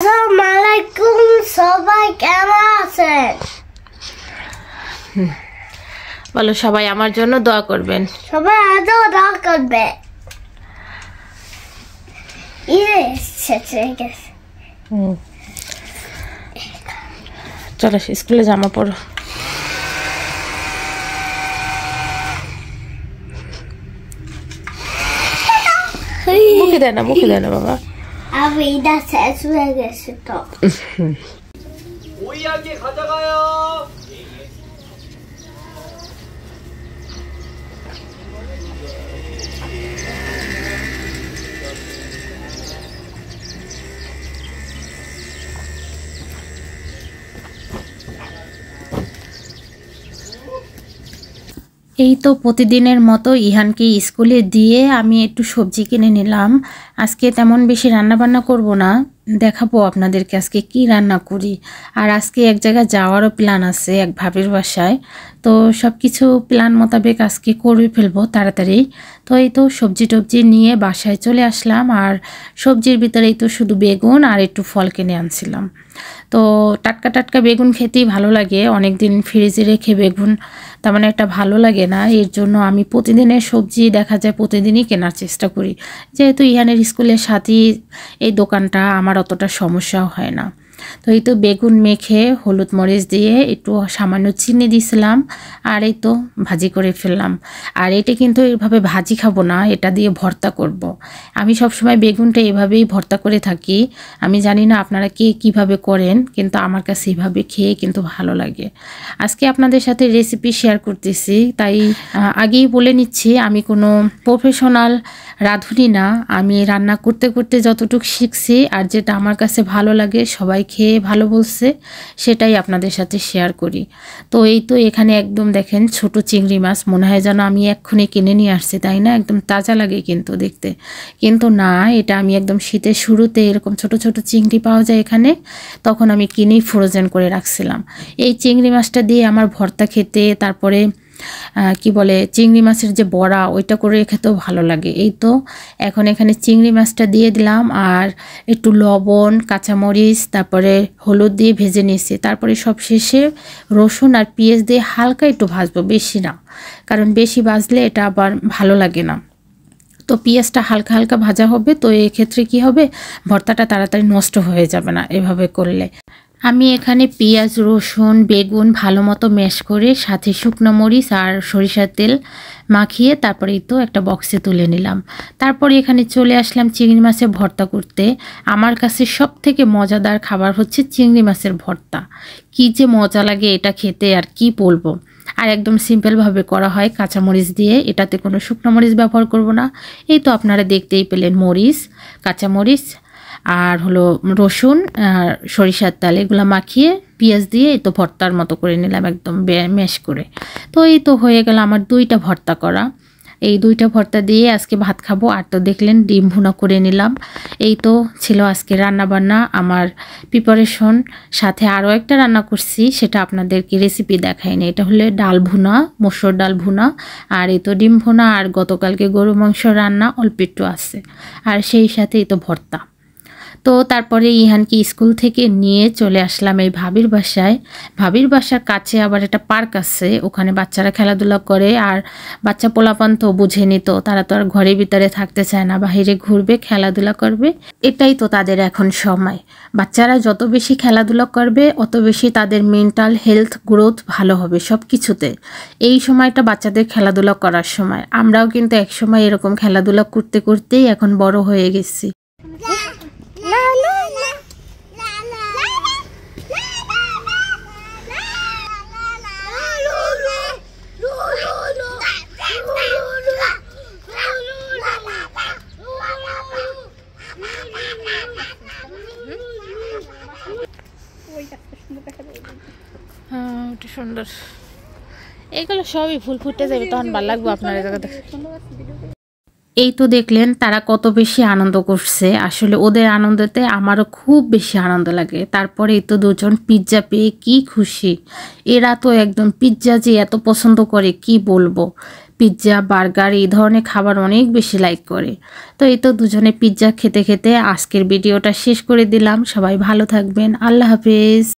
আসসালামু আলাইকুম, সবাই কেমন আছেন? বলো, সবাই আমার জন্য দোয়া করবেন। সবাই আজও দোয়া করবে। চলো স্কুলে জামা পরো। মুখে দেয় না বাবা। আমি এটা শেষ হয়ে গেছে তো। 오이야기 가져가요. এই তো প্রতিদিনের মতো ইহানকে স্কুলে দিয়ে আমি একটু সবজি কিনে নিলাম। আজকে তেমন বেশি রান্না বান্না করব না, দেখাবো আপনাদেরকে আজকে কি রান্না করি। আর আজকে এক জায়গায় যাওয়ারও প্ল্যান আছে, এক ভাবির বাসায়। তো সব কিছু প্ল্যান মোতাবেক আজকে করে ফেলবো তাড়াতাড়ি। তো এই তো সবজি টবজি নিয়ে বাসায় চলে আসলাম। আর সবজির ভিতরেই তো শুধু বেগুন আর একটু ফল কিনে আনছিলাম। তো টাটকা টাটকা বেগুন খেতেই ভালো লাগে, অনেক দিন ফ্রিজে রেখে বেগুন তেমন একটা ভালো লাগে না। এর জন্য আমি প্রতিদিনের সবজি দেখা যায় প্রতিদিনই কেনার চেষ্টা করি, যেহেতু ইহানের স্কুলের সাথেই এই দোকানটা, আমার অতটা সমস্যাও হয় না। তো এই তো বেগুন মেখে হলুদ মরিচ দিয়ে একটু সামান্য চিনি দিয়েছিলাম, আর এই তো ভাজি করে ফেললাম। আর এটা কিন্তু এভাবে ভাজি খাবো না, এটা দিয়ে ভর্তা করব। আমি সবসময় বেগুনটা এভাবেই ভর্তা করে থাকি। আমি জানি না আপনারা কে কীভাবে করেন, কিন্তু আমার কাছে এভাবে খেয়ে কিন্তু ভালো লাগে। আজকে আপনাদের সাথে রেসিপি শেয়ার করতেছি, তাই আগেই বলে নিচ্ছি আমি কোনো প্রফেশনাল রাঁধুনি না। আমি রান্না করতে করতে যতটুকু শিখছি আর যেটা আমার কাছে ভালো লাগে, সবাই খেয়ে ভালো বলছে, সেটাই আপনাদের সাথে শেয়ার করি। তো এই তো এখানে একদম দেখেন ছোট চিংড়ি মাছ, মনে হয় যেন আমি এক্ষুনি কিনে নিয়ে আসছি, তাই না? একদম তাজা লাগে কিন্তু দেখতে, কিন্তু না, এটা আমি একদম শীতের শুরুতে এরকম ছোট ছোট চিংড়ি পাওয়া যায় এখানে, তখন আমি কিনেই ফ্রোজেন করে রাখছিলাম। এই চিংড়ি মাছটা দিয়ে আমার ভর্তা খেতে, তারপরে কি বলে চিংড়ি মাছের যে বড়া, ওইটা করে খেতেও ভালো লাগে। এই তো এখন এখানে চিংড়ি মাছটা দিয়ে দিলাম, আর একটু লবণ, কাঁচামরিচ, তারপরে হলুদ দিয়ে ভেজে নিয়েছি। তারপরে সব শেষে রসুন আর পেঁয়াজ দিয়ে হালকা একটু ভাজবো, বেশি না, কারণ বেশি ভাজলে এটা আবার ভালো লাগে না। তো পেঁয়াজটা হালকা হালকা ভাজা হবে, তো এক্ষেত্রে কি হবে, ভর্তাটা তাড়াতাড়ি নষ্ট হয়ে যাবে না এভাবে করলে। আমি এখানে পেঁয়াজ, রসুন, বেগুন ভালো মতো ম্যাশ করে সাথে শুকনো মরিচ আর সরিষার তেল মাখিয়ে তারপরে তো একটা বক্সে তুলে নিলাম। তারপরে এখানে চলে আসলাম চিংড়ি মাছের ভর্তা করতে। আমার কাছে সব থেকে মজাদার খাবার হচ্ছে চিংড়ি মাছের ভর্তা। কি যে মজা লাগে এটা খেতে, আর কি বলবো। আর একদম সিম্পলভাবে করা হয় কাঁচামরিচ দিয়ে, এটাতে কোনো শুকনো মরিচ ব্যবহার করব না। এই তো আপনারা দেখতেই পেলেন, মরিচ, কাঁচামরিচ আর হলো রসুন আর সরিষার তেল, এগুলো মাখিয়ে পেঁয়াজ দিয়ে এই তো ভর্তার মতো করে নিলাম, একদম ম্যাশ করে। তো এই তো হয়ে গেল আমার দুইটা ভর্তা করা। এই দুইটা ভর্তা দিয়ে আজকে ভাত খাবো। আর তো দেখলেন ডিম ভুনা করে নিলাম। এই তো ছিল আজকে রান্না বান্না, আমার প্রিপারেশন। সাথে আরও একটা রান্না করছি, সেটা আপনাদেরকে রেসিপি দেখাইনি। এটা হলো ডাল ভুনা, মসুর ডাল ভুনা, আর এই তো ডিম ভুনা, আর গতকালকে গরু মাংস রান্না অল্প একটু আছে, আর সেই সাথে এই তো ভর্তা। তো তারপরে ইহানকে স্কুল থেকে নিয়ে চলে আসলাম এই ভাবির বাসায়। ভাবির বাসার কাছে আবার একটা পার্ক আছে, ওখানে বাচ্চারা খেলাধুলা করে। আর বাচ্চা পোলাপান তো বুঝেনি, তো তারা তো আর ঘরের ভিতরে থাকতে চায় না, বাইরে ঘুরবে, খেলাধুলা করবে, এটাই তো তাদের এখন সময়। বাচ্চারা যত বেশি খেলাধুলা করবে, অত বেশি তাদের মেন্টাল হেলথ গ্রোথ ভালো হবে সব কিছুতে। এই সময়টা বাচ্চাদের খেলাধুলা করার সময়। আমরাও কিন্তু এক সময় এরকম খেলাধুলা করতে করতেই এখন বড় হয়ে গেছি। হ্যাঁ, ওটা সুন্দর। এগুলো সবই ফুল ফুটে যাবে, তখন ভালো লাগবে আপনার জায়গা দেখে। এই তো দেখলেন তারা কত বেশি আনন্দ করছে। আসলে ওদের আনন্দতে আমারও খুব বেশি আনন্দ লাগে। তারপরে এই তো দুজন পিৎজা পেয়ে কি খুশি। এরা তো একদম পিৎজা যে এত পছন্দ করে কি বলবো। পিৎজা বার্গার এই ধরনের খাবার অনেক বেশি লাইক করে। তো এই তো দুজনে পিৎজা খেতে খেতে আজকের ভিডিওটা শেষ করে দিলাম। সবাই ভালো থাকবেন। আল্লাহ হাফেজ।